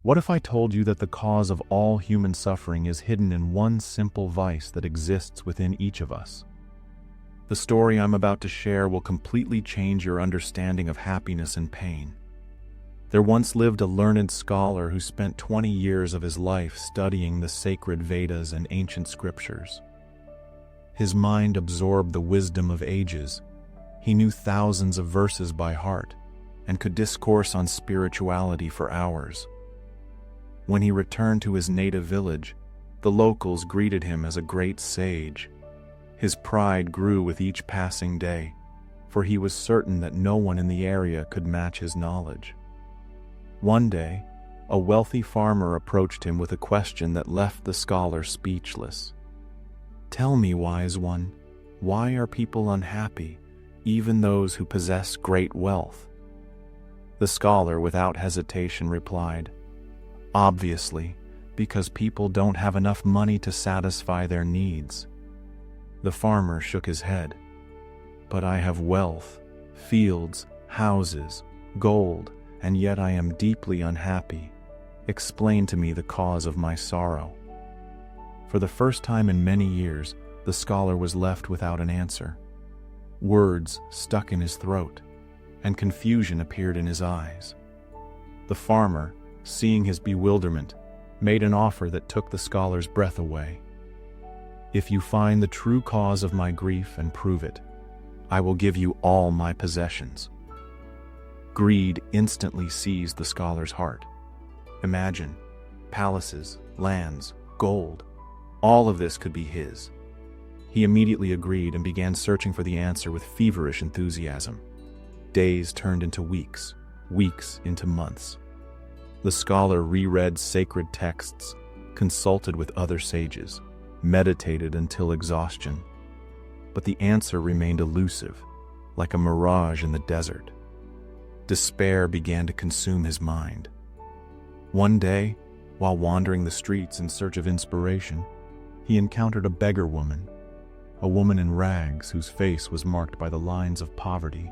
What if I told you that the cause of all human suffering is hidden in one simple vice that exists within each of us? The story I'm about to share will completely change your understanding of happiness and pain. There once lived a learned scholar who spent 20 years of his life studying the sacred Vedas and ancient scriptures. His mind absorbed the wisdom of ages. He knew thousands of verses by heart and could discourse on spirituality for hours. When he returned to his native village, the locals greeted him as a great sage. His pride grew with each passing day, for he was certain that no one in the area could match his knowledge. One day, a wealthy farmer approached him with a question that left the scholar speechless. "Tell me, wise one, why are people unhappy, even those who possess great wealth?" The scholar, without hesitation, replied, "Obviously, because people don't have enough money to satisfy their needs." The farmer shook his head. "But I have wealth, fields, houses, gold, and yet I am deeply unhappy. Explain to me the cause of my sorrow." For the first time in many years, the scholar was left without an answer. Words stuck in his throat, and confusion appeared in his eyes. The farmer, seeing his bewilderment, made an offer that took the scholar's breath away. "If you find the true cause of my grief and prove it, I will give you all my possessions." Greed instantly seized the scholar's heart. Imagine, palaces, lands, gold, all of this could be his. He immediately agreed and began searching for the answer with feverish enthusiasm. Days turned into weeks, weeks into months. The scholar reread sacred texts, consulted with other sages, meditated until exhaustion. But the answer remained elusive, like a mirage in the desert. Despair began to consume his mind. One day, while wandering the streets in search of inspiration, he encountered a beggar woman, a woman in rags whose face was marked by the lines of poverty.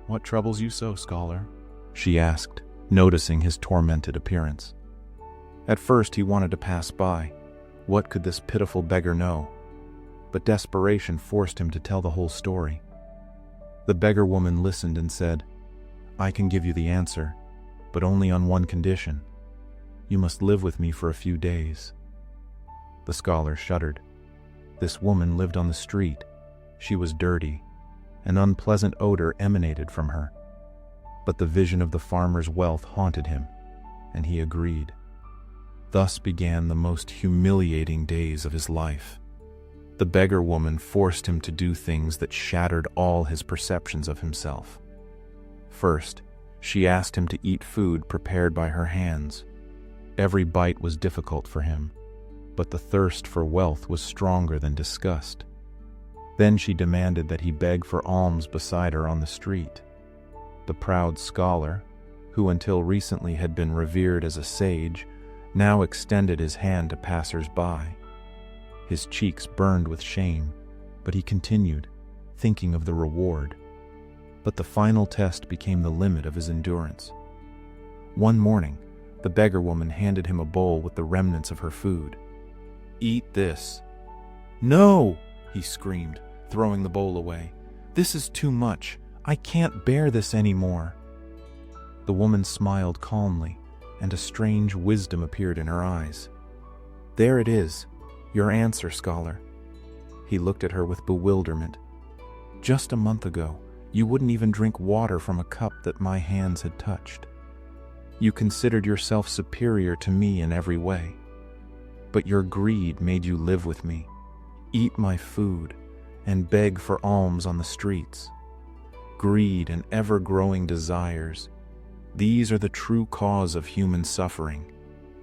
"What troubles you so, scholar?" she asked, noticing his tormented appearance. At first he wanted to pass by. What could this pitiful beggar know? But desperation forced him to tell the whole story. The beggar woman listened and said, "I can give you the answer, but only on one condition. You must live with me for a few days." The scholar shuddered. This woman lived on the street. She was dirty. An unpleasant odor emanated from her. But the vision of the farmer's wealth haunted him, and he agreed. Thus began the most humiliating days of his life. The beggar woman forced him to do things that shattered all his perceptions of himself. First, she asked him to eat food prepared by her hands. Every bite was difficult for him, but the thirst for wealth was stronger than disgust. Then she demanded that he beg for alms beside her on the street. The proud scholar, who until recently had been revered as a sage, now extended his hand to passers-by. His cheeks burned with shame, but he continued, thinking of the reward. But the final test became the limit of his endurance. One morning, the beggar woman handed him a bowl with the remnants of her food. "Eat this." "No!" he screamed, throwing the bowl away. "This is too much. I can't bear this anymore." The woman smiled calmly, and a strange wisdom appeared in her eyes. "There it is, your answer, scholar." He looked at her with bewilderment. "Just a month ago, you wouldn't even drink water from a cup that my hands had touched. You considered yourself superior to me in every way. But your greed made you live with me, eat my food, and beg for alms on the streets. Greed and ever-growing desires, these are the true cause of human suffering.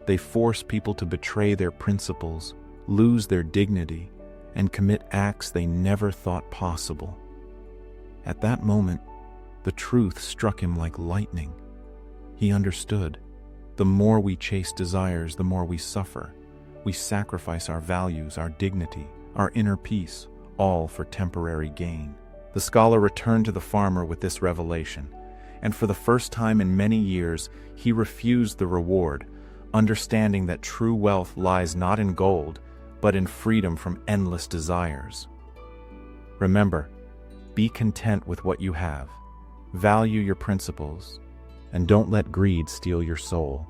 They force people to betray their principles, lose their dignity, and commit acts they never thought possible." At that moment, the truth struck him like lightning. He understood. The more we chase desires, the more we suffer. We sacrifice our values, our dignity, our inner peace, all for temporary gain. The scholar returned to the farmer with this revelation. and for the first time in many years, he refused the reward, understanding that true wealth lies not in gold, but in freedom from endless desires. Remember, be content with what you have, value your principles, and don't let greed steal your soul.